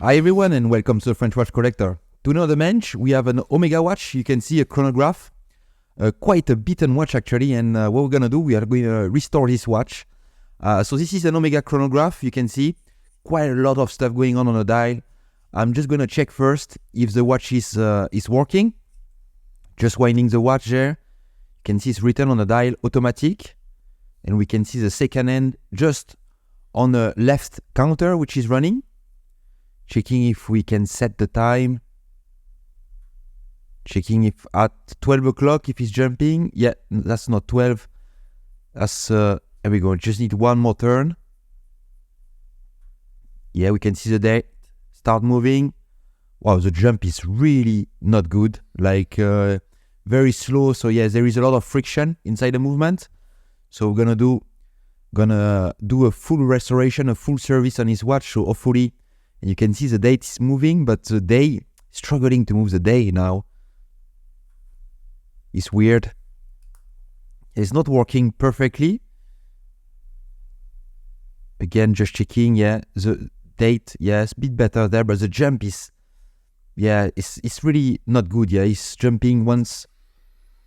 Hi everyone and welcome to the French Watch Collector. To know the bench, we have an Omega watch. You can see a chronograph, quite a beaten watch actually, and what we're gonna do, we are going to restore this watch. So this is an Omega chronograph. You can see quite a lot of stuff going on the dial. I'm just gonna check first if the watch is working. Just winding the watch there. You can see it's written on the dial automatic, and we can see the second hand just on the left counter which is running. Checking if we can set the time. Checking if at 12 o'clock if it's jumping. Yeah, that's not 12. That's, there we go. Just need one more turn. Yeah, we can see the date. Start moving. Wow, the jump is really not good. Like, very slow. So yes, there is a lot of friction inside the movement. So we're gonna do a full restoration, a full service on his watch. So hopefully, and you can see the date is moving, but the day is struggling to move the day now. It's weird. It's not working perfectly. Again, just checking, yeah, the date, yes, a bit better there, but the jump is, yeah, it's really not good, yeah. He's jumping once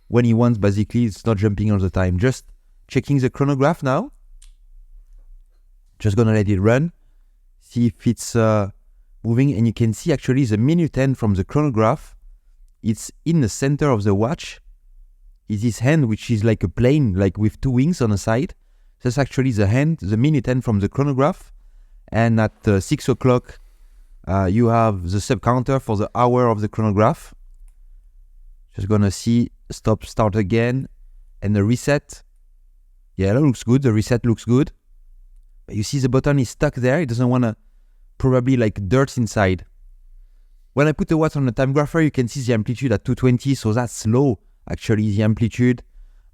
when he wants, basically, it's not jumping all the time. Just checking the chronograph now. Just gonna let it run. See if it's moving, and you can see actually the minute hand from the chronograph. It's in the center of the watch. Is this hand which is like a plane, like with two wings on the side. That's actually the hand, the minute hand from the chronograph. And at 6 o'clock, you have the sub counter for the hour of the chronograph. Just gonna see stop, start again, and the reset. Yeah, that looks good. The reset looks good. But you see the button is stuck there. It doesn't want to, probably like dirt inside. When I put the watch on the time grapher, you can see the amplitude at 220. So that's low, actually, the amplitude.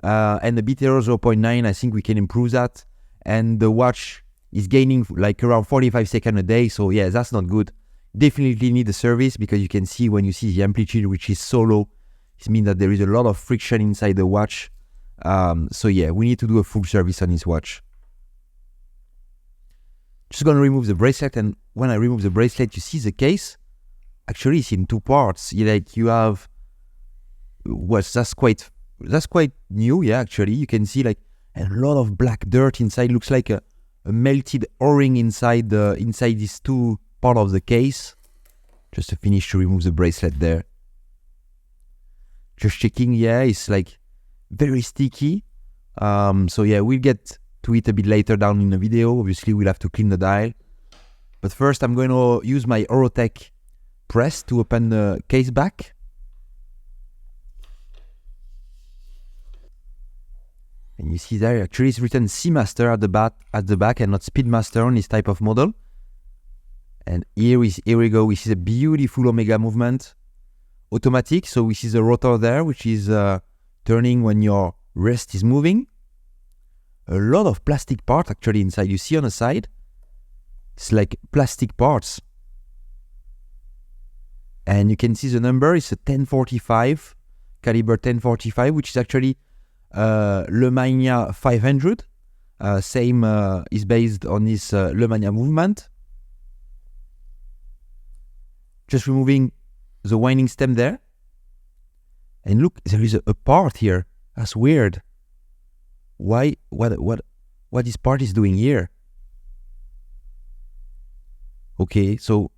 And the bit error 0.9, I think we can improve that. And the watch is gaining like around 45 seconds a day. So yeah, that's not good. Definitely need a service, because you can see when you see the amplitude, which is so low, it means that there is a lot of friction inside the watch. So yeah, we need to do a full service on this watch. Just gonna remove the bracelet, and when I remove the bracelet, you see the case. Actually, it's in two parts. Like you have, that's quite new. Yeah, actually, you can see like a lot of black dirt inside. Looks like a melted O-ring inside these two part of the case. Just to finish to remove the bracelet there. Just checking. Yeah, it's like very sticky. So yeah, we'll get to it a bit later down in the video. Obviously, we'll have to clean the dial. But first, I'm going to use my Orotech press to open the case back. And you see there, actually, it's written Seamaster at the back and not Speedmaster on this type of model. And here we go. We see the beautiful Omega movement. Automatic, so we see the rotor there, which is turning when your wrist is moving. A lot of plastic parts actually inside. You see on the side, it's like plastic parts. And you can see the number is a 1045, caliber 1045, which is actually Le Mania 500. Same is based on this Le Mania movement. Just removing the winding stem there. And look, there is a part here. That's weird. Why? What this part is doing here? Okay, so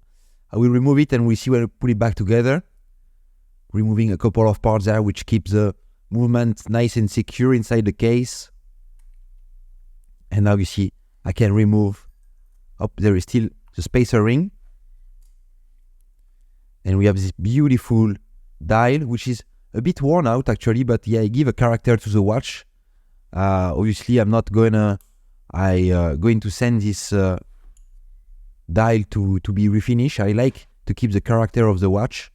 I will remove it and we'll see when I put it back together. Removing a couple of parts there, which keeps the movement nice and secure inside the case. And now you see I can remove. Oh, there is still the spacer ring. And we have this beautiful dial, which is a bit worn out actually, but yeah, I give a character to the watch. Obviously, I'm not going to send this dial to be refinished. I like to keep the character of the watch.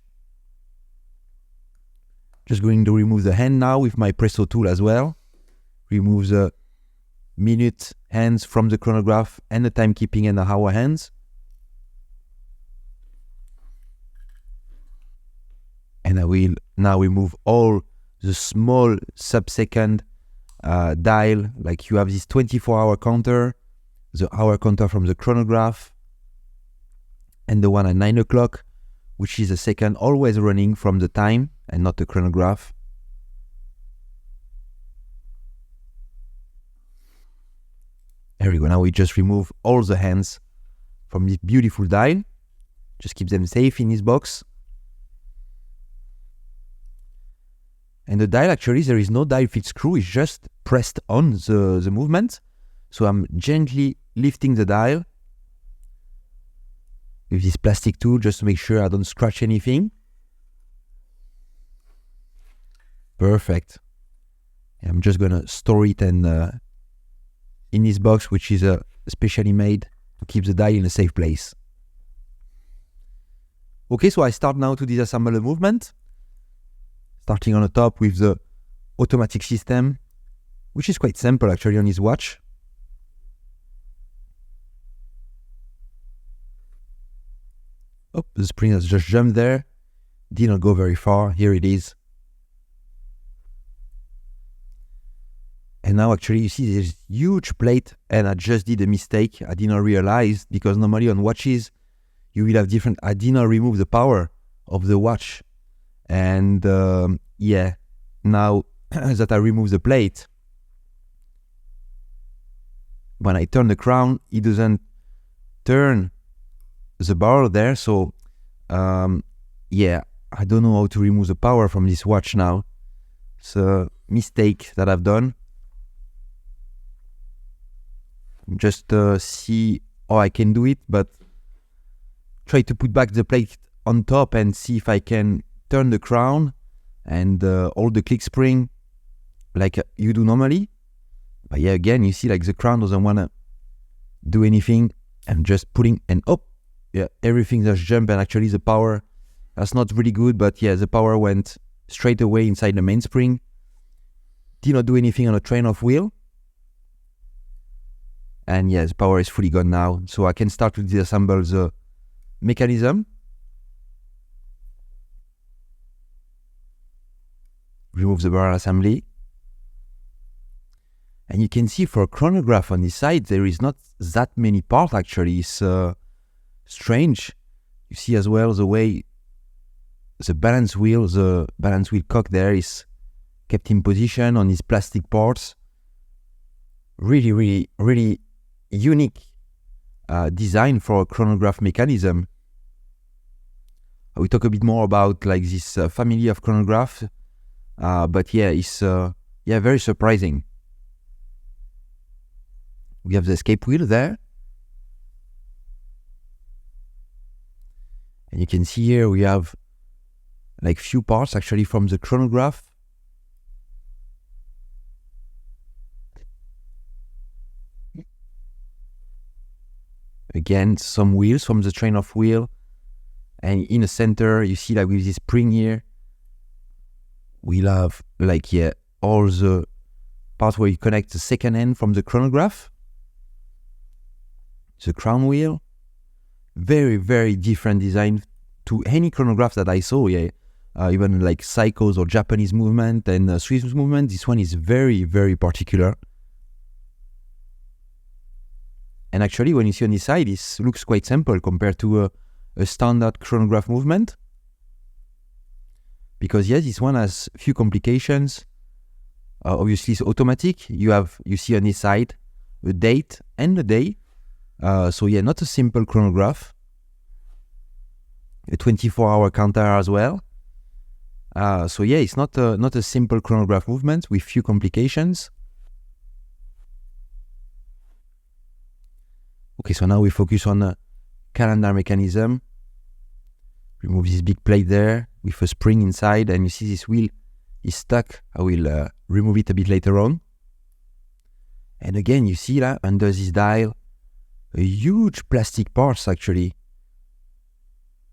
Just going to remove the hand now with my Presso tool as well. Remove the minute hands from the chronograph and the timekeeping and the hour hands. And I will now remove all the small sub-second dial. Like you have this 24-hour counter, the hour counter from the chronograph, and the one at 9 o'clock, which is a second always running from the time and not the chronograph. There we go. Now we just remove all the hands from this beautiful dial. Just keep them safe in this box. And the dial, actually, there is no dial fit screw. It's just pressed on the movement. So I'm gently lifting the dial with this plastic tool just to make sure I don't scratch anything. Perfect. I'm just going to store it and in this box, which is specially made to keep the dial in a safe place. Okay, so I start now to disassemble the movement. Starting on the top with the automatic system, which is quite simple actually on his watch. Oh, the spring has just jumped there. Did not go very far. Here it is. And now actually you see this huge plate, and I just did a mistake. I did not realize, because normally on watches you will have different. I did not remove the power of the watch. And yeah, now that I remove the plate, when I turn the crown, it doesn't turn the barrel there. So yeah, I don't know how to remove the power from this watch now. It's a mistake that I've done. Just see how I can do it, but try to put back the plate on top and see if I can turn the crown and hold the click spring like you do normally. But yeah, again, you see like the crown doesn't want to do anything. I'm just putting, and oh, yeah, everything just jumped, and actually the power, that's not really good, but yeah, the power went straight away inside the mainspring. Did not do anything on the train of wheel. And yeah, the power is fully gone now. So I can start to disassemble the mechanism. Remove the barrel assembly. And you can see for a chronograph on this side, there is not that many parts actually. It's strange. You see as well the way the balance wheel cock there is kept in position on these plastic parts. Really, really, really unique design for a chronograph mechanism. We talk a bit more about like this family of chronograph, but yeah, it's yeah, very surprising. We have the escape wheel there, and you can see here we have like few parts actually from the chronograph. Again, some wheels from the train of wheel, and in the center you see like with this spring here, we'll have like, yeah, all the parts where you connect the second end from the chronograph. The crown wheel, very, very different design to any chronograph that I saw. Yeah, even like Seiko's or Japanese movement and Swiss movement. This one is very, very particular. And actually, when you see on this side, it looks quite simple compared to a standard chronograph movement. Because yes, this one has few complications. Obviously, it's automatic. You see on this side a date and a day. So yeah, not a simple chronograph. A 24-hour counter as well. So yeah, it's not a simple chronograph movement with few complications. Okay, so now we focus on the calendar mechanism. Remove this big plate there with a spring inside, and you see this wheel is stuck. I will remove it a bit later on. And again, you see that under this dial, a huge plastic parts actually.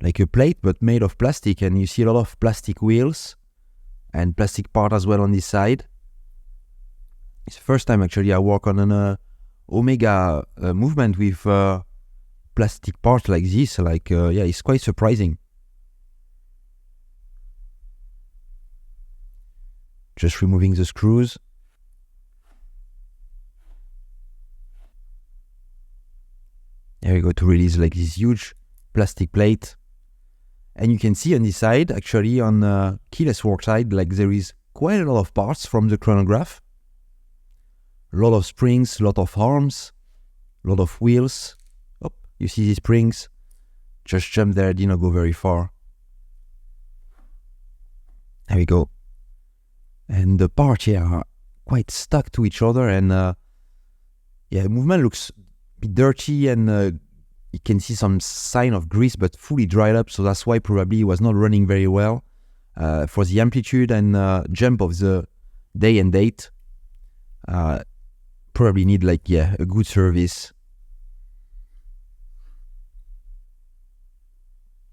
Like a plate, but made of plastic, and you see a lot of plastic wheels and plastic part as well on this side. It's the first time actually I work on an Omega movement with plastic parts like this. Like yeah, it's quite surprising. Just removing the screws. There we go, to release like this huge plastic plate. And you can see on this side, actually on the keyless work side, like there is quite a lot of parts from the chronograph. A lot of springs, a lot of arms, a lot of wheels. Oh, you see these springs? Just jump there, did not go very far. There we go. And the parts here are quite stuck to each other, and yeah, movement looks a bit dirty, and you can see some sign of grease, but fully dried up, so that's why probably it was not running very well. For the amplitude and jump of the day and date, probably need like, yeah, a good service.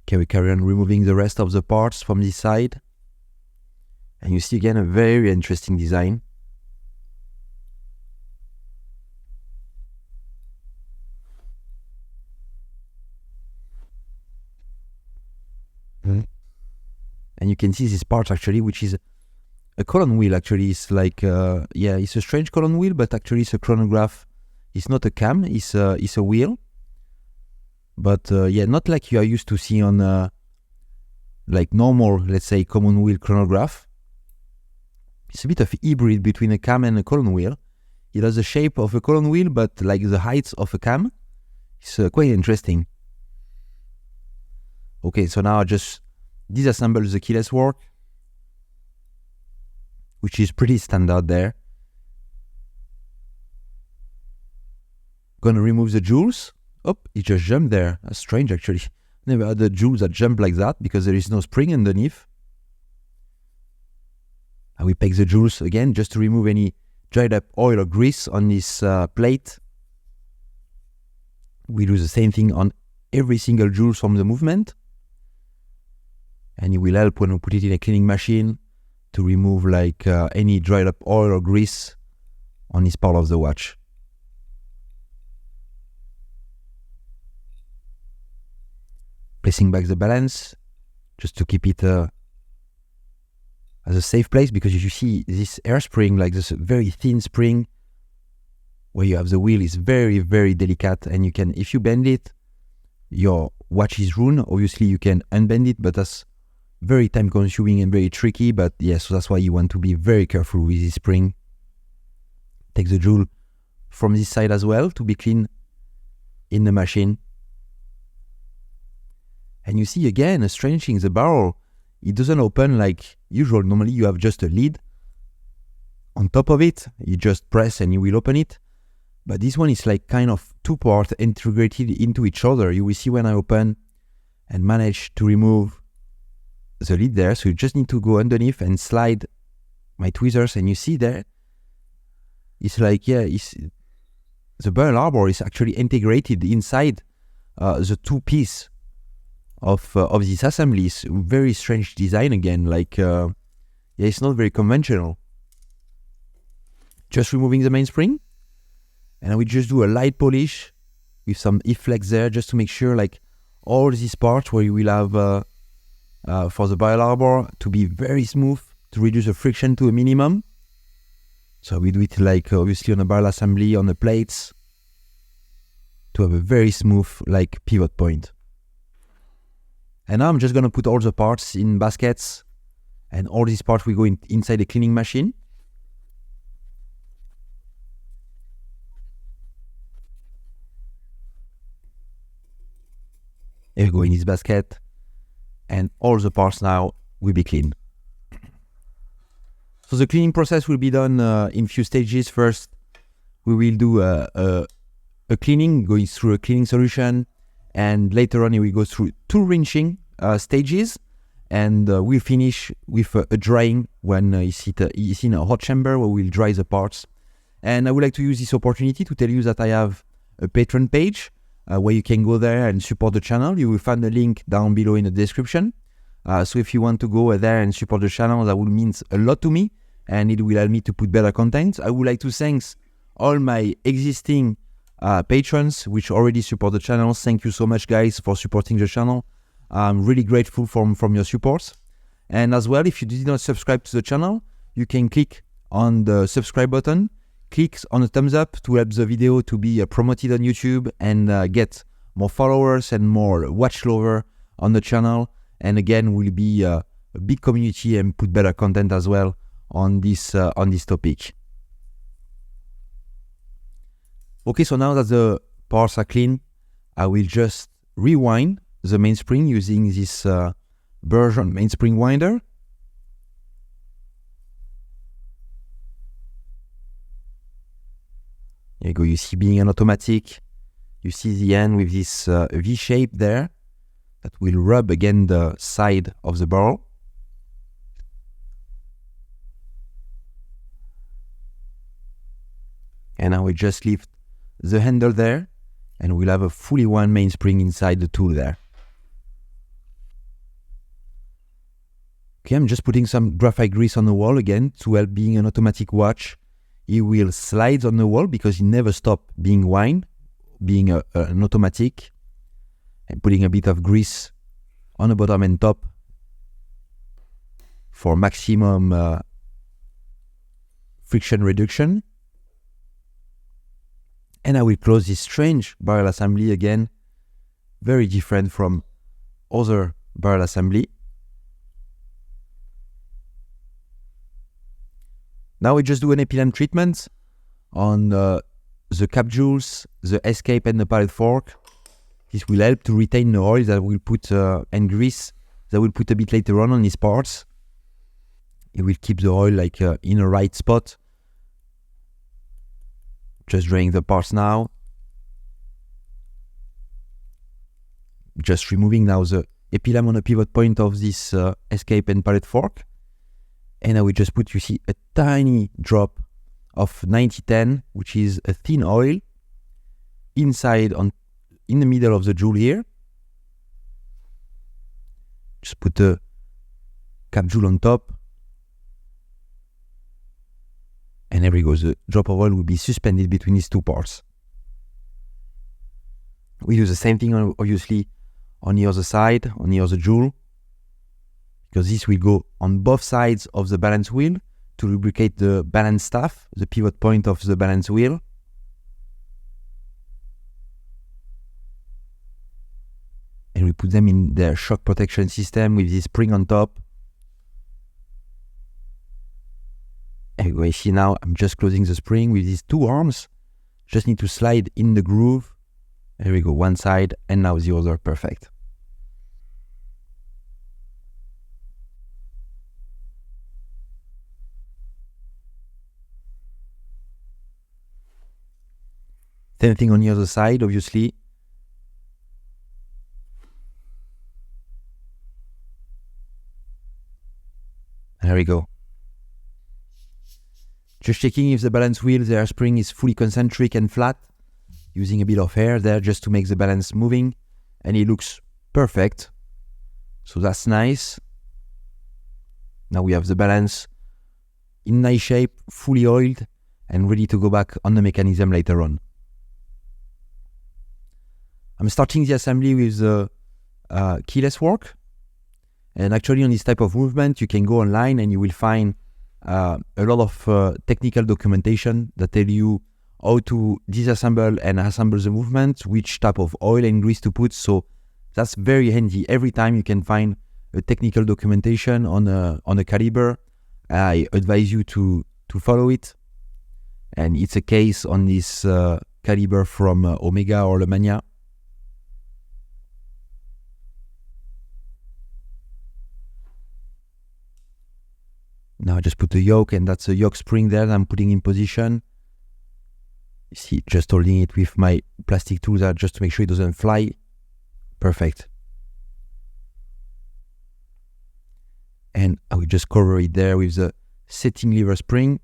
Okay, we carry on removing the rest of the parts from this side. And you see again a very interesting design. And you can see this part actually, which is a column wheel. Actually, it's like yeah, it's a strange column wheel, but actually it's a chronograph. It's not a cam. It's a wheel. But yeah, not like you are used to see on like normal, let's say, common wheel chronograph. It's a bit of hybrid between a cam and a column wheel. It has the shape of a column wheel, but like the height of a cam. It's quite interesting. Okay, so now I just disassemble the keyless work, which is pretty standard there. Gonna remove the jewels. Oh, it just jumped there. That's strange actually. Never had the jewels that jump like that because there is no spring underneath. And we peg the jewels again just to remove any dried up oil or grease on this plate. We do the same thing on every single jewel from the movement. And it will help when we put it in a cleaning machine to remove like any dried up oil or grease on this part of the watch. Placing back the balance just to keep it as a safe place, because if you see this air spring, like this very thin spring where you have the wheel, is very, very delicate, and you can, if you bend it, your watch is ruined. Obviously you can unbend it, but that's very time consuming and very tricky. But yeah, so that's why you want to be very careful with this spring. Take the jewel from this side as well to be clean in the machine. And you see again a strange thing, the barrel, it doesn't open like usual. Normally you have just a lid on top of it, you just press and you will open it. But this one is like kind of two parts integrated into each other. You will see when I open and manage to remove the lid there. So you just need to go underneath and slide my tweezers, and you see there, it's like, yeah, the barrel arbor is actually integrated inside the two pieces of this assembly. Is very strange design again, like yeah, it's not very conventional. Just removing the mainspring, and I will just do a light polish with some E-flex there, just to make sure like all these parts where you will have for the barrel arbor to be very smooth, to reduce the friction to a minimum. So we do it like obviously on the barrel assembly, on the plates, to have a very smooth like pivot point. And now I'm just going to put all the parts in baskets, and all these parts will go inside the cleaning machine. Here we go in this basket, and all the parts now will be cleaned. So the cleaning process will be done in few stages. First, we will do a cleaning, going through a cleaning solution, and later on we go through two rinsing stages, and we'll finish with a drying when it's in a hot chamber where we'll dry the parts. And I would like to use this opportunity to tell you that I have a Patreon page where you can go there and support the channel. You will find the link down below in the description. So if you want to go there and support the channel, that would mean a lot to me, and it will help me to put better content. I would like to thank all my existing patrons which already support the channel. Thank you so much, guys, for supporting the channel. I'm really grateful from your support. And as well, if you did not subscribe to the channel, you can click on the subscribe button, click on the thumbs up to help the video to be promoted on YouTube and get more followers and more watch lover on the channel. And again, we'll be a big community and put better content as well on this topic. Okay, so now that the parts are clean, I will just rewind the mainspring using this version mainspring winder. There you go, you see being an automatic, you see the end with this V shape there that will rub against the side of the barrel. And I will just lift the handle there, and we'll have a fully wound mainspring inside the tool there. Okay, I'm just putting some graphite grease on the wall again to help being an automatic watch. It will slide on the wall because it never stops being wound, being an automatic. And putting a bit of grease on the bottom and top for maximum friction reduction. And I will close this strange barrel assembly again, very different from other barrel assembly. Now we just do an epilem treatment on the capsules, the escape and the pallet fork. This will help to retain the oil that we'll put and grease that we'll put a bit later on these parts. It will keep the oil like in the right spot. Just draining the parts now. Just removing now the epilem on the pivot point of this escape and pallet fork. And I will just put, you see, a tiny drop of 9010, which is a thin oil, inside in the middle of the jewel here. Just put the capsule on top. And there we go, the drop of oil will be suspended between these two parts. We do the same thing, obviously, on the other side, on the other jewel, because this will go on both sides of the balance wheel to lubricate the balance staff, the pivot point of the balance wheel. And we put them in their shock protection system with this spring on top. And you see now I'm just closing the spring with these two arms. Just need to slide in the groove. There we go, one side and now the other, perfect. Same thing on the other side, obviously. There we go. Just checking if the balance wheel, the spring is fully concentric and flat, using a bit of air there just to make the balance moving, and it looks perfect. So that's nice. Now we have the balance in nice shape, fully oiled, and ready to go back on the mechanism later on. I'm starting the assembly with the keyless work. And actually on this type of movement, you can go online and you will find a lot of technical documentation that tell you how to disassemble and assemble the movement, which type of oil and grease to put. So that's very handy. Every time you can find a technical documentation on a caliber. I advise you to follow it. And it's a case on this caliber from Omega or Lemania. Now I just put the yoke, and that's a yoke spring there that I'm putting in position. You see, just holding it with my plastic tools there just to make sure it doesn't fly. Perfect. And I will just cover it there with the setting lever spring.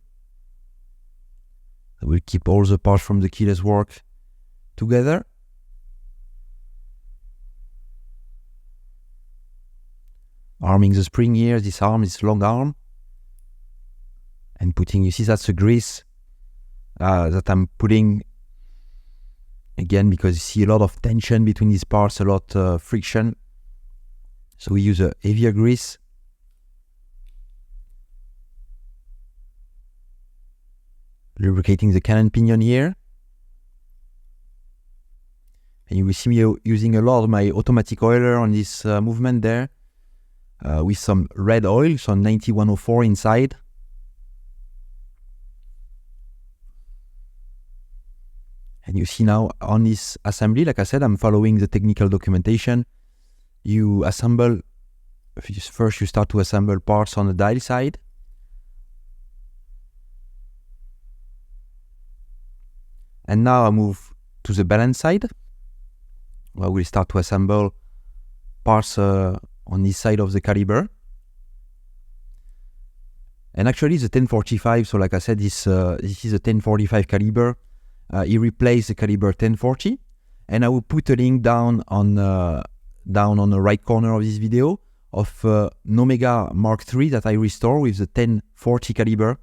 I will keep all the parts from the keyless work together. Arming the spring here, this arm is long arm. And putting, you see that's the grease that I'm putting, again, because you see a lot of tension between these parts, a lot of friction. So we use a heavier grease. Lubricating the cannon pinion here. And you will see me using a lot of my automatic oiler on this movement there, with some red oil, so 9104 inside. And you see now on this assembly, like I said, I'm following the technical documentation. You assemble, first you start to assemble parts on the dial side. And now I move to the balance side, where we'll start to assemble parts on this side of the caliber. And actually the 1045, so like I said, this is a 1045 caliber. It replaced the caliber 1040. And I will put a link down on the right corner of this video of an Omega Mark III that I restore with the 1040 caliber.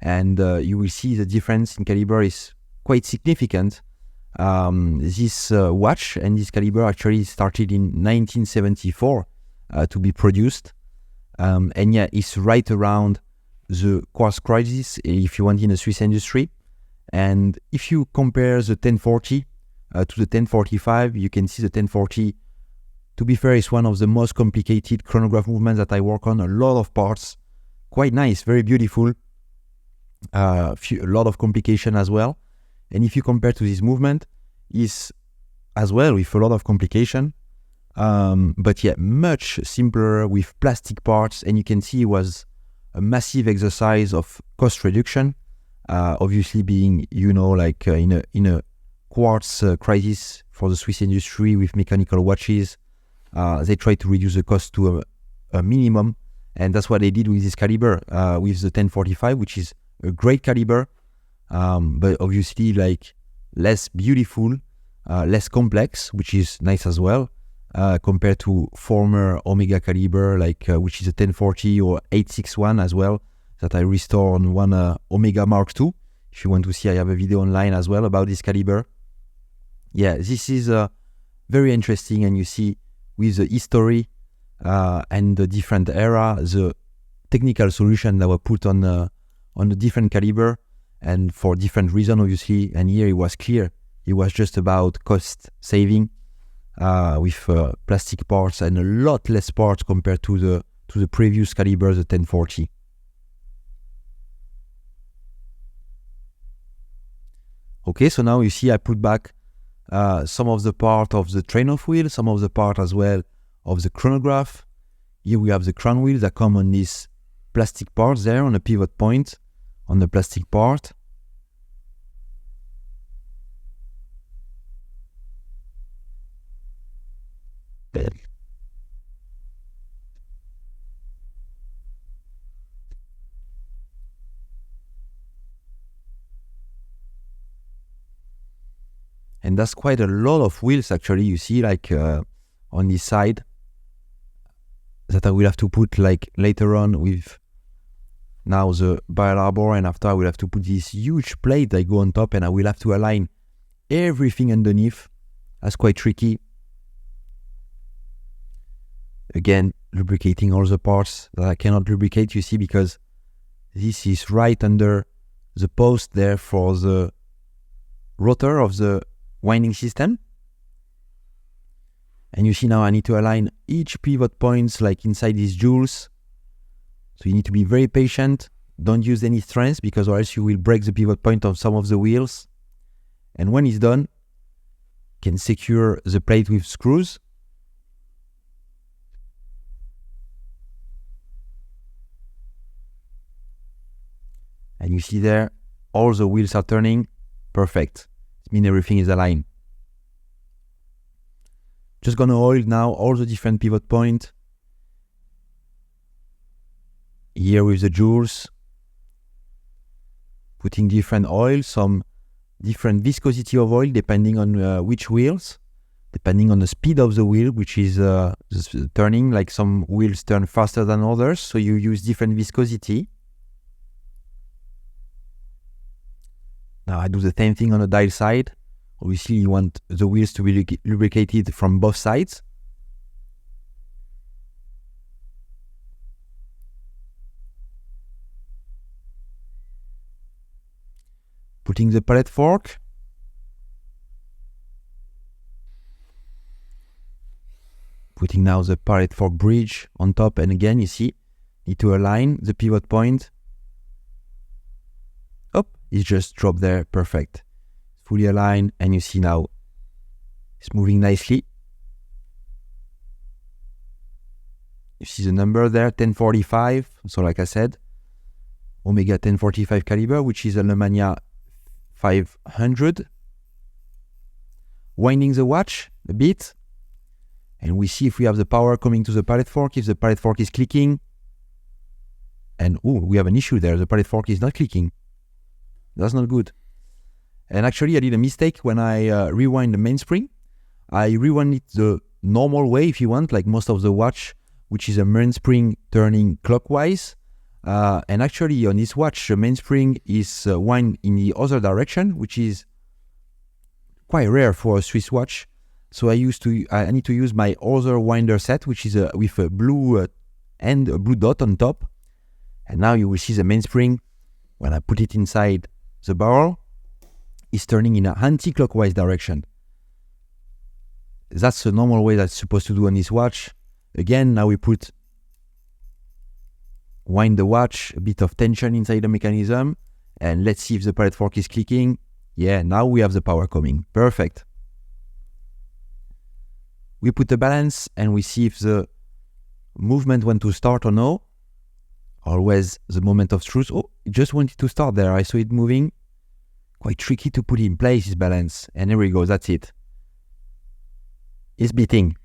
And you will see the difference in caliber is quite significant. This watch and this caliber actually started in 1974 to be produced. And yeah, it's right around the quartz crisis, if you want, in the Swiss industry. And if you compare the 1040 to the 1045, you can see the 1040, to be fair, is one of the most complicated chronograph movements that I work on. A lot of parts, quite nice, very beautiful, a lot of complication as well. And if you compare to this movement, is as well with a lot of complication, but yeah, much simpler with plastic parts. And you can see it was a massive exercise of cost reduction. Obviously, being like in a quartz crisis for the Swiss industry with mechanical watches, they try to reduce the cost to a minimum, and that's what they did with this caliber, with the 1045, which is a great caliber, but obviously like less beautiful, less complex, which is nice as well, compared to former Omega caliber, like which is a 1040 or 861 as well, that I restore on one Omega Mark II. If you want to see, I have a video online as well about this caliber. Yeah, this is very interesting, and you see with the history and the different era, the technical solution that were put on the different caliber, and for different reasons, obviously. And here it was clear, it was just about cost saving with plastic parts and a lot less parts compared to the previous caliber, the 1040. Okay, so now you see I put back some of the part of the train of wheel, some of the part as well of the chronograph. Here we have the crown wheels that come on these plastic parts there on a pivot point on the plastic part. And that's quite a lot of wheels actually, you see, like on this side, that I will have to put like later on with now the barrel arbor, and after I will have to put this huge plate that go on top, and I will have to align everything underneath. That's quite tricky. Again, lubricating all the parts that I cannot lubricate, you see, because this is right under the post there for the rotor of the winding system. And you see now I need to align each pivot points like inside these jewels. So you need to be very patient. Don't use any strength, because or else you will break the pivot point of some of the wheels. And when it's done, you can secure the plate with screws. And you see there, all the wheels are turning. Perfect. It means everything is aligned. Just gonna oil now all the different pivot points. Here with the jewels, putting different oil, some different viscosity of oil depending on which wheels, depending on the speed of the wheel, which is turning, like some wheels turn faster than others, so you use different viscosity. Now I do the same thing on the dial side. Obviously you want the wheels to be lubricated from both sides. Putting the pallet fork. Putting now the pallet fork bridge on top, and again, you see, need to align the pivot point. Oh, it's just dropped there, perfect. Fully aligned, and you see now it's moving nicely. You see the number there, 1045. So like I said, Omega 1045 caliber, which is a Lemania 500. Winding the watch a bit, and we see if we have the power coming to the pallet fork, if the pallet fork is clicking. And we have an issue there, the pallet fork is not clicking. That's not good. And actually I did a mistake when I rewind the mainspring. I rewind it the normal way if you want, like most of the watch, which is a mainspring turning clockwise. And actually on this watch, the mainspring is wind in the other direction, which is quite rare for a Swiss watch. So I need to use my other winder set, which is with a blue and a blue dot on top. And now you will see the mainspring, when I put it inside the barrel, is turning in an anti-clockwise direction. That's the normal way that's supposed to do on this watch. Again, now we wind the watch, a bit of tension inside the mechanism, and let's see if the pallet fork is clicking. Yeah, now we have the power coming. Perfect. We put the balance and we see if the movement went to start or no. Always the moment of truth. Oh, it just wanted to start there. I saw it moving. Quite tricky to put in place, this balance. And here we go, that's it. It's beating.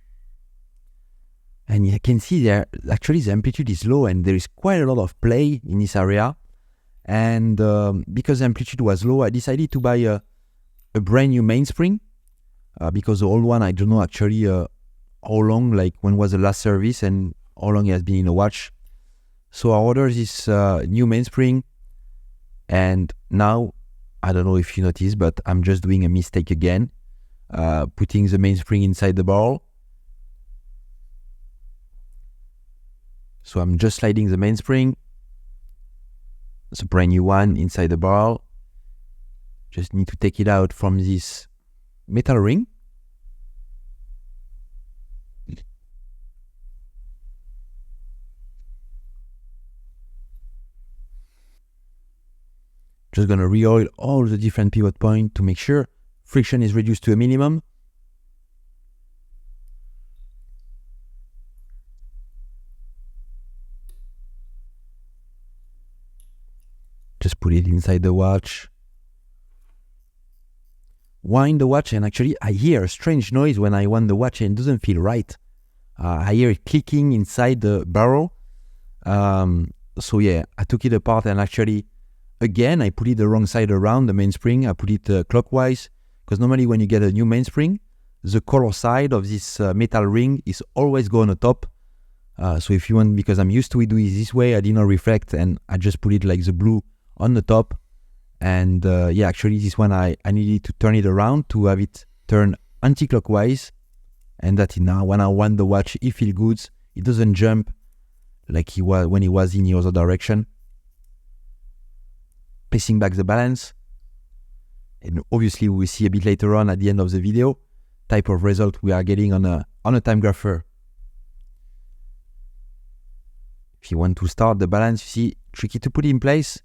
And you can see there, actually the amplitude is low and there is quite a lot of play in this area. And because the amplitude was low, I decided to buy a brand new mainspring. Because the old one, I don't know actually how long, like when was the last service and how long it has been in a watch. So I ordered this new mainspring. And now, I don't know if you noticed, but I'm just doing a mistake again. Putting the mainspring inside the barrel. So I'm just sliding the mainspring. It's a brand new one inside the barrel. Just need to take it out from this metal ring. Just gonna re-oil all the different pivot points to make sure friction is reduced to a minimum. Just put it inside the watch. Wind the watch, and actually I hear a strange noise when I wind the watch and it doesn't feel right. I hear it clicking inside the barrel. So yeah, I took it apart and actually, again, I put it the wrong side around the mainspring. I put it clockwise, because normally when you get a new mainspring, the color side of this metal ring is always go on the top. So if you want, because I'm used to it doing it this way, I did not reflect and I just put it like the blue on the top. And yeah, actually this one I needed to turn it around to have it turn anti-clockwise. And that now when I wind the watch, it feels good. It doesn't jump like he was when he was in the other direction. Placing back the balance. And obviously we will see a bit later on at the end of the video type of result we are getting on a time grapher. If you want to start the balance, you see, tricky to put in place.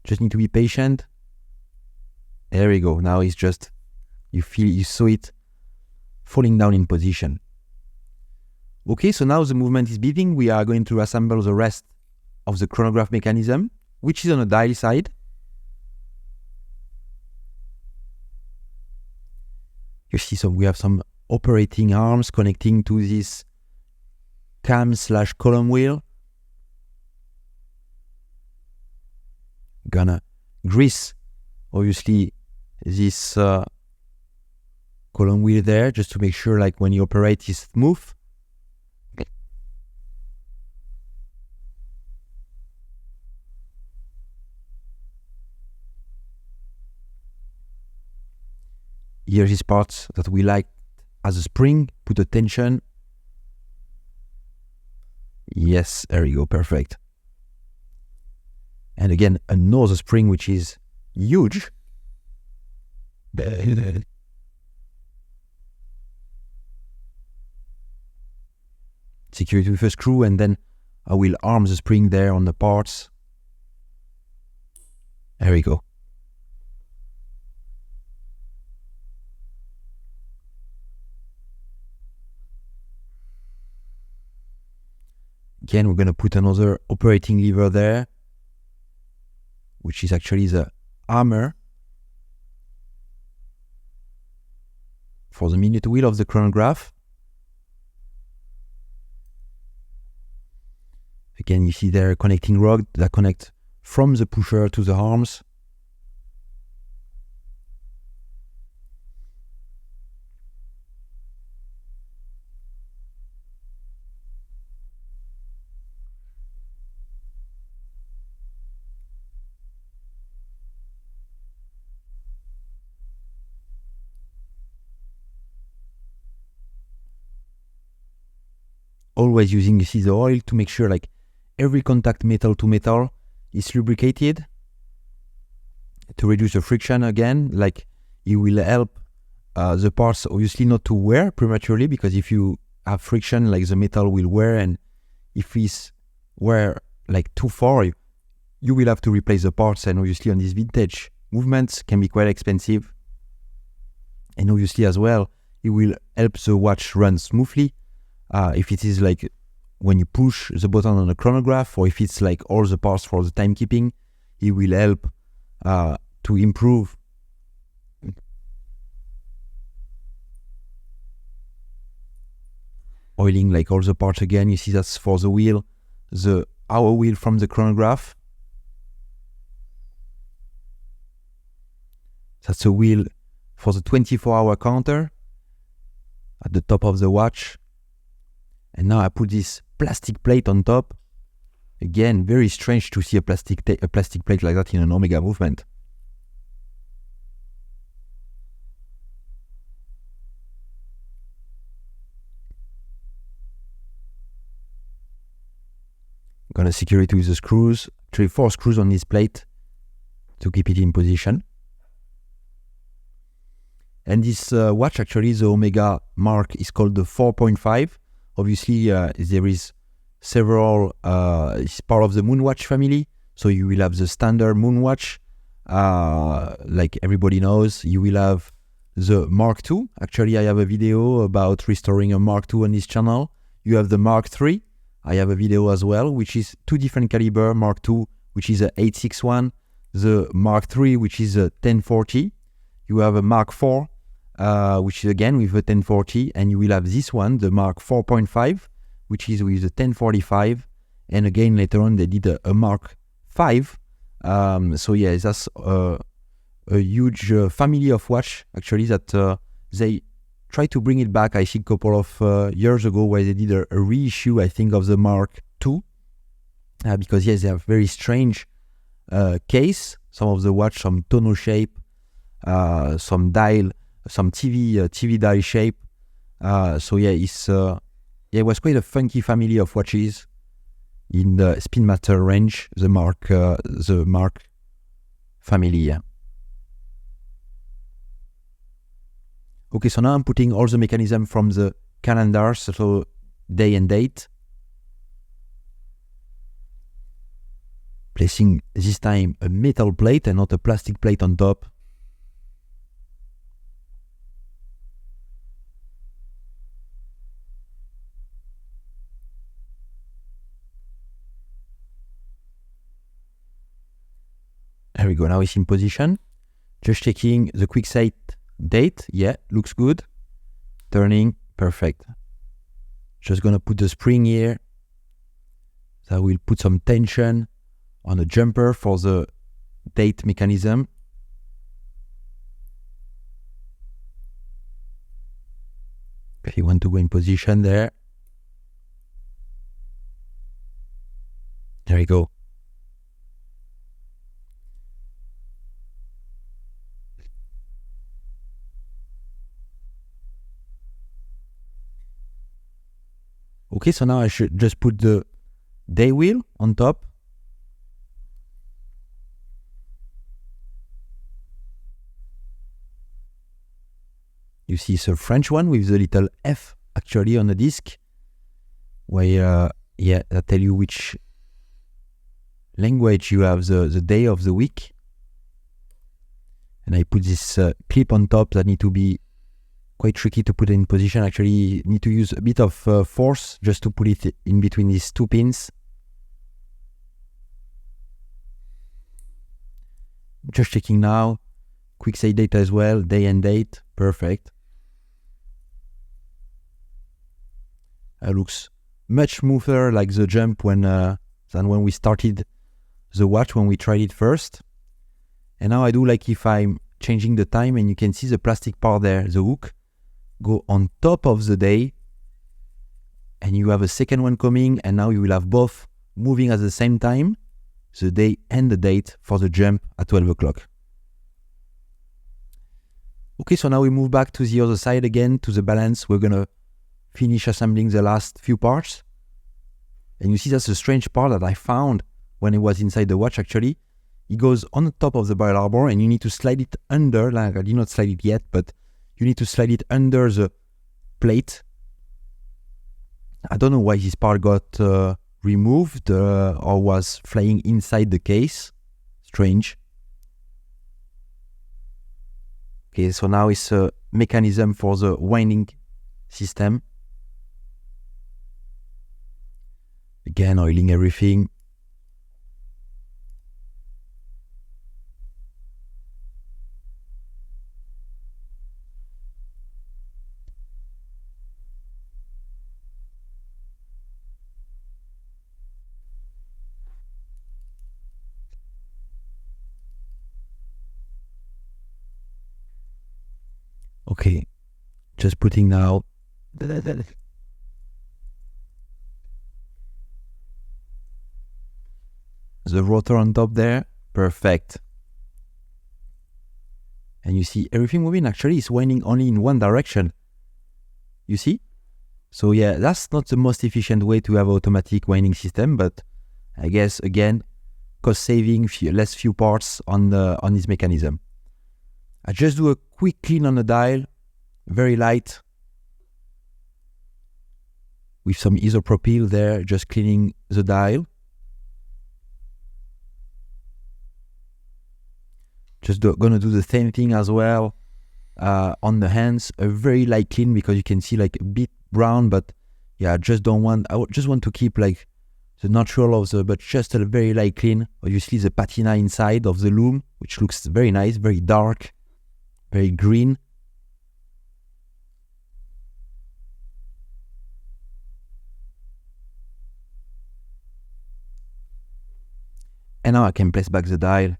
Just need to be patient. There we go. Now it's just, you saw it falling down in position. Okay, so now the movement is beating. We are going to assemble the rest of the chronograph mechanism, which is on the dial side. You see we have some operating arms connecting to this cam/column wheel. Gonna grease, obviously, this column wheel there, just to make sure, like, when you operate, it's smooth. Here is parts that we like as a spring, put a tension. Yes, there you go, perfect. And again, another spring which is huge. secure it with a screw, and then I will arm the spring there on the parts. There we go. Again, we're going to put another operating lever there, which is actually the hammer for the minute wheel of the chronograph. Again, you see there a connecting rod that connects from the pusher to the arms. Always using, you see, the oil to make sure like every contact metal to metal is lubricated to reduce the friction. Again, like it will help the parts obviously not to wear prematurely, because if you have friction, like the metal will wear, and if it's wear like too far, you will have to replace the parts, and obviously on these vintage movements can be quite expensive. And obviously as well, it will help the watch run smoothly. If it is like when you push the button on the chronograph, or if it's like all the parts for the timekeeping, it will help to improve oiling like all the parts. Again, you see that's for the wheel, the hour wheel from the chronograph. That's a wheel for the 24-hour counter at the top of the watch. And now I put this plastic plate on top. Again, very strange to see a plastic plate like that in an Omega movement. I'm gonna secure it with the screws, actually 4 screws on this plate to keep it in position. And this watch, actually, the Omega mark is called the 4.5. Obviously, there is several, it's part of the moonwatch family. So you will have the standard moonwatch, like everybody knows. You will have the Mark II. Actually, I have a video about restoring a Mark II on this channel. You have the Mark III. I have a video as well, which is 2 different caliber. Mark II, which is a 861. The Mark III, which is a 1040. You have a Mark IV, which is again with a 1040, and you will have this one, the Mark 4.5, which is with the 1045, and again later on they did a Mark 5. So yeah, that's a huge family of watch actually that they try to bring it back. I think a couple of years ago, where they did a reissue, I think, of the Mark II, because yes, they have very strange case. Some of the watch, some tonneau shape, some dial, some TV dial shape. So yeah, it was quite a funky family of watches in the Spin Master range, the Mark family. Yeah. Okay, so now I'm putting all the mechanism from the calendar, so day and date. Placing this time a metal plate and not a plastic plate on top. There we go, now it's in position. Just checking the quick sight date. Yeah, looks good. Turning, perfect. Just gonna put the spring here. That will put some tension on the jumper for the date mechanism. If you want to go in position there. There we go. Okay, so now I should just put the day wheel on top. You see it's a French one with the little F actually on the disc, where I tell you which language you have the day of the week. And I put this clip on top that need to be quite tricky to put in position. Actually, need to use a bit of force just to put it in between these two pins. Just checking now. Quick save data as well, day and date, perfect. It looks much smoother like the jump when than when we started the watch, when we tried it first. And now I do like if I'm changing the time, and you can see the plastic part there, the hook, go on top of the day, and you have a second one coming, and now you will have both moving at the same time, the day and the date for the jump at 12 o'clock. Okay, so now we move back to the other side again, to the balance. We're gonna finish assembling the last few parts. And you see that's a strange part that I found when it was inside the watch actually. It goes on the top of the barrel arbor, and you need to slide it under, like I did not slide it yet, but you need to slide it under the plate. I don't know why this part got removed or was flying inside the case. Strange. Okay, so now it's a mechanism for the winding system. Again, oiling everything. Okay, just putting now the rotor on top there, perfect. And you see everything moving. Actually, it's winding only in one direction. You see? So yeah, that's not the most efficient way to have an automatic winding system, but I guess again, cost saving, less few parts on this mechanism. I just do a quick clean on the dial, very light, with some isopropyl there, just cleaning the dial. Just gonna do the same thing as well on the hands, a very light clean, because you can see like a bit brown, but yeah, I just want to keep like the natural of the, but just a very light clean. Obviously the patina inside of the loom, which looks very nice, very dark, very green. And now I can place back the dial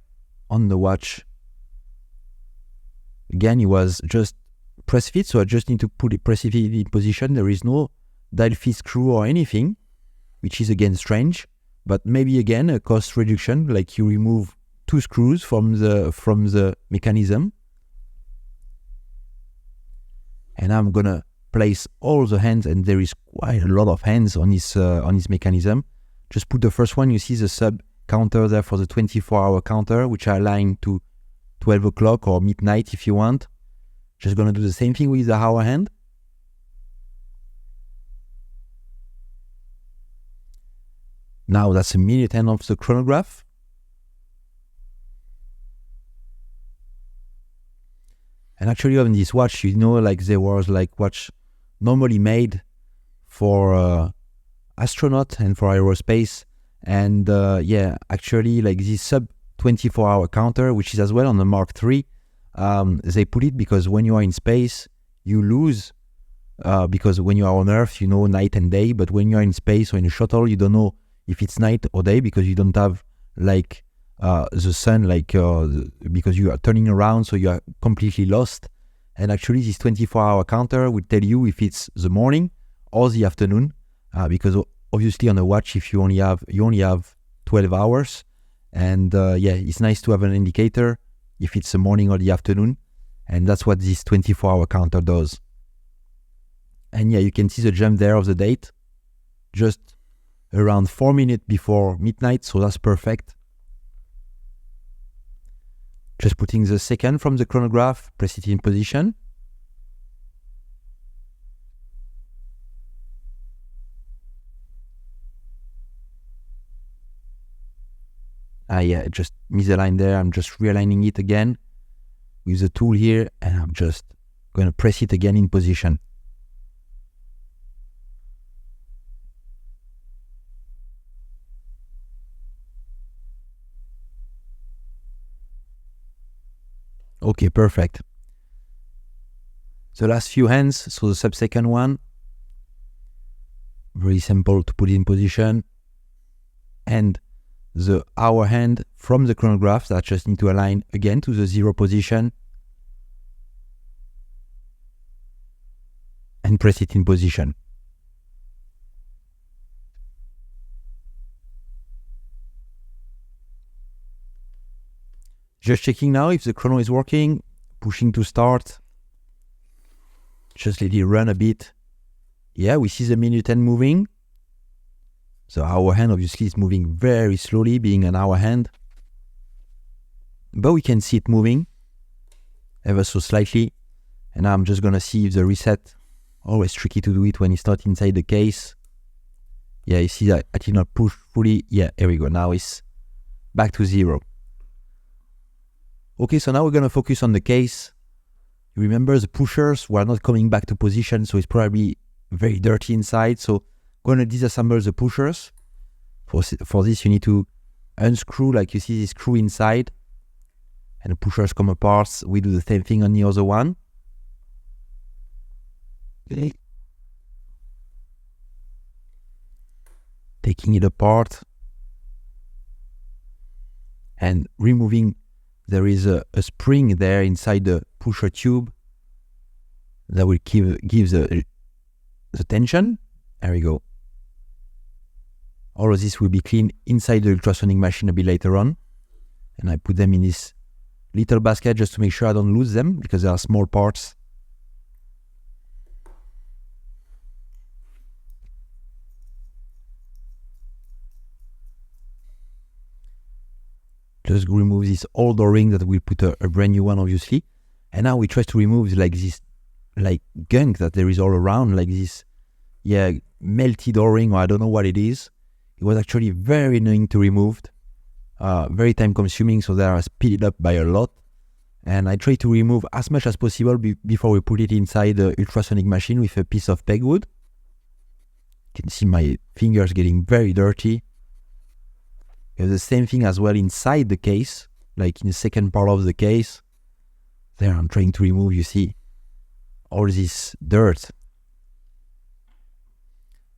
on the watch. Again, it was just press fit, so I just need to press it in position. There is no dial fit screw or anything, which is again strange, but maybe again a cost reduction, like you remove 2 screws from the mechanism. And I'm gonna place all the hands, and there is quite a lot of hands on this mechanism. Just put the first one. You see the sub counter there for the 24-hour counter, which are aligned to 12 o'clock or midnight if you want. Just gonna do the same thing with the hour hand. Now that's a minute hand of the chronograph. And actually on this watch, you know, like there was like watch normally made for astronaut and for aerospace. And yeah, actually like this sub 24-hour counter, which is as well on the Mark III, they put it because when you are in space, you lose, because when you are on Earth, you know night and day, but when you are in space or in a shuttle, you don't know if it's night or day, because you don't have like the sun, like because you are turning around, so you are completely lost. And actually this 24-hour counter will tell you if it's the morning or the afternoon, because obviously on a watch, if you only have 12 hours, and yeah, it's nice to have an indicator if it's the morning or the afternoon, and that's what this 24-hour counter does. And yeah, you can see the jump there of the date, just around 4 minutes before midnight, so that's perfect. Just putting the second from the chronograph, press it in position. Yeah, just misaligned there. I'm just realigning it again with the tool here, and I'm just going to press it again in position. Okay, perfect. The last few hands, so the subsecond one, very simple to put in position. And the hour hand from the chronograph that I just need to align again to the 0 position and press it in position. Just checking now if the chrono is working, pushing to start. Just let it run a bit. Yeah, we see the minute hand moving. The hour hand obviously is moving very slowly, being an hour hand. But we can see it moving ever so slightly. And now I'm just going to see if the reset, always tricky to do it when it's not inside the case. Yeah, you see that I did not push fully. Yeah, here we go. Now it's back to 0. Okay, so now we're going to focus on the case. You remember the pushers were not coming back to position, so it's probably very dirty inside. So going to disassemble the pushers. For this, you need to unscrew, like you see this screw inside, and the pushers come apart. We do the same thing on the other one. Okay. Taking it apart and removing. There is a spring there inside the pusher tube that will give the tension. There we go. All of this will be cleaned inside the ultrasonic machine a bit later on. And I put them in this little basket just to make sure I don't lose them, because they are small parts. Just remove this old O-ring that we put a brand new one, obviously. And now we try to remove like this gunk that there is all around, like this, yeah, melted O-ring, or I don't know what it is. It was actually very annoying to remove, very time consuming, so they are speeded up by a lot. And I try to remove as much as possible before we put it inside the ultrasonic machine with a piece of pegwood. You can see my fingers getting very dirty. You have the same thing as well inside the case, like in the second part of the case. There I'm trying to remove, you see, all this dirt.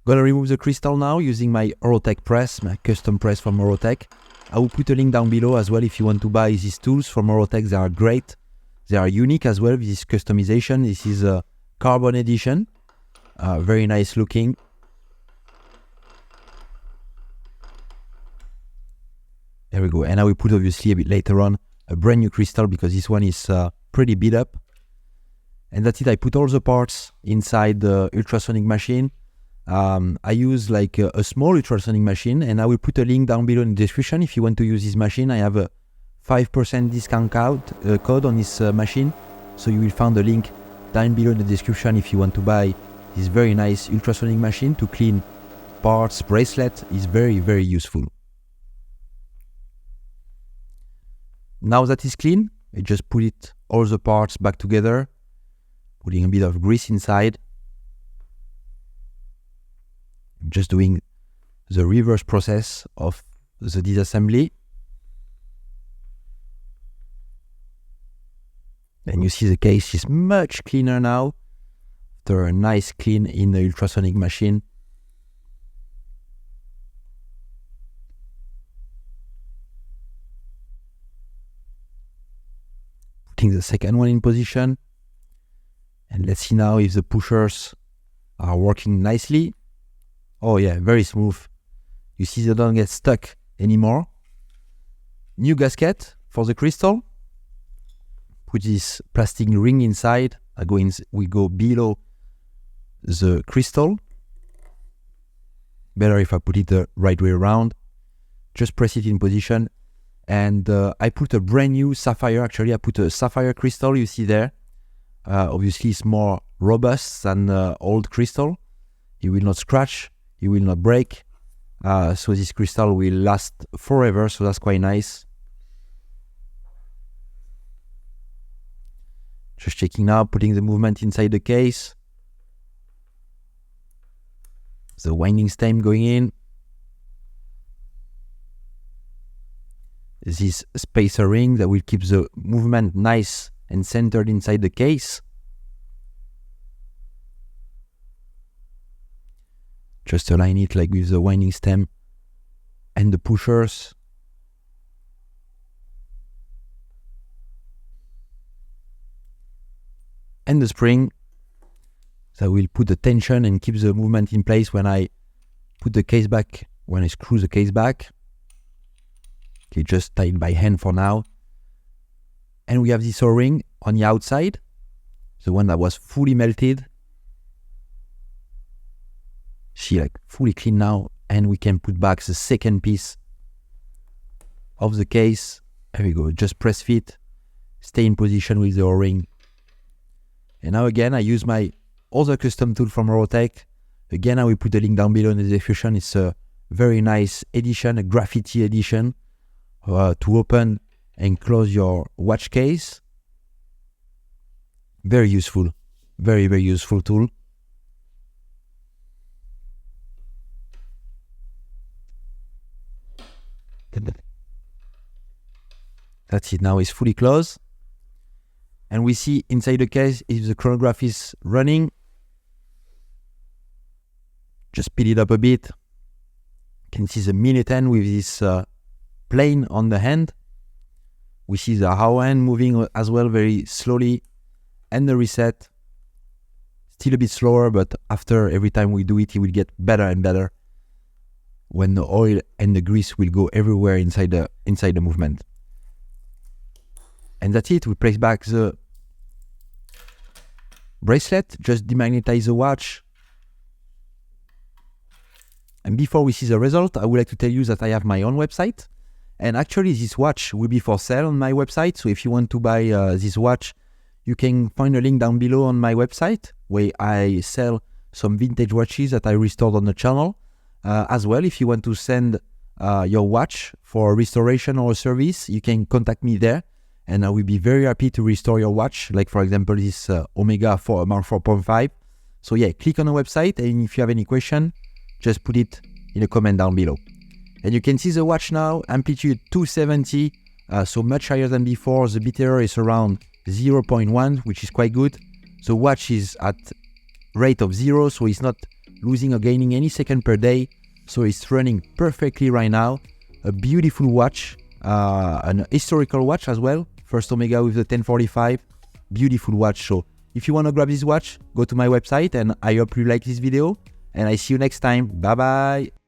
Gonna remove the crystal now using my Orotech press, my custom press from Orotech. I will put a link down below as well if you want to buy these tools from Orotech. They are great. They are unique as well with this customization. This is a carbon edition. Very nice looking. There we go. And I will put obviously a bit later on a brand new crystal, because this one is pretty beat up. And that's it. I put all the parts inside the ultrasonic machine. I use like a small ultrasonic machine, and I will put a link down below in the description if you want to use this machine. I have a 5% discount code on this machine, so you will find the link down below in the description if you want to buy this very nice ultrasonic machine to clean parts, bracelet. Is very, very useful. Now that is clean, I just put all the parts back together, putting a bit of grease inside. I'm just doing the reverse process of the disassembly. And you see the case is much cleaner now after a nice clean in the ultrasonic machine. Putting the second one in position. And let's see now if the pushers are working nicely. Oh yeah, very smooth. You see they don't get stuck anymore. New gasket for the crystal. Put this plastic ring inside. We go below the crystal. Better if I put it the right way around. Just press it in position. And I put a brand new sapphire. Actually, I put a sapphire crystal, you see there. Obviously, it's more robust than old crystal. It will not scratch. It will not break. So this crystal will last forever, so that's quite nice. Just checking now, putting the movement inside the case. The winding stem going in. This spacer ring that will keep the movement nice and centered inside the case. Just align it like with the winding stem and the pushers. And the spring that will put the tension and keep the movement in place when I put the case back, when I screw the case back. Okay, just tied by hand for now. And we have this O-ring on the outside, the one that was fully melted. See, like fully clean now, and we can put back the second piece of the case. There we go, just press fit, stay in position with the O-ring. And now again, I use my other custom tool from Rotec. Again, I will put the link down below in the description. It's a very nice edition, a graffiti edition, to open and close your watch case. Very useful, very, very useful tool. That's it, now it's fully closed. And we see inside the case if the chronograph is running. Just speed it up a bit. You can see the minute hand with this plane on the hand. We see the hour hand moving as well very slowly. And the reset, still a bit slower, but after every time we do it, it will get better and better when the oil and the grease will go everywhere inside the movement. And that's it, we place back the bracelet, just demagnetize the watch. And before we see the result, I would like to tell you that I have my own website. And actually this watch will be for sale on my website. So if you want to buy this watch, you can find a link down below on my website where I sell some vintage watches that I restored on the channel. As well, if you want to send your watch for restoration or a service, you can contact me there. And I will be very happy to restore your watch, like for example this Omega Mark 4.5. So yeah, click on the website, and if you have any question, just put it in a comment down below. And you can see the watch now, amplitude 270, so much higher than before. The bit error is around 0.1, which is quite good. The watch is at rate of 0, so it's not losing or gaining any second per day. So it's running perfectly right now. A beautiful watch, an historical watch as well. First Omega with the 1045, beautiful watch. So if you want to grab this watch, go to my website, and I hope you like this video, and I see you next time. Bye bye.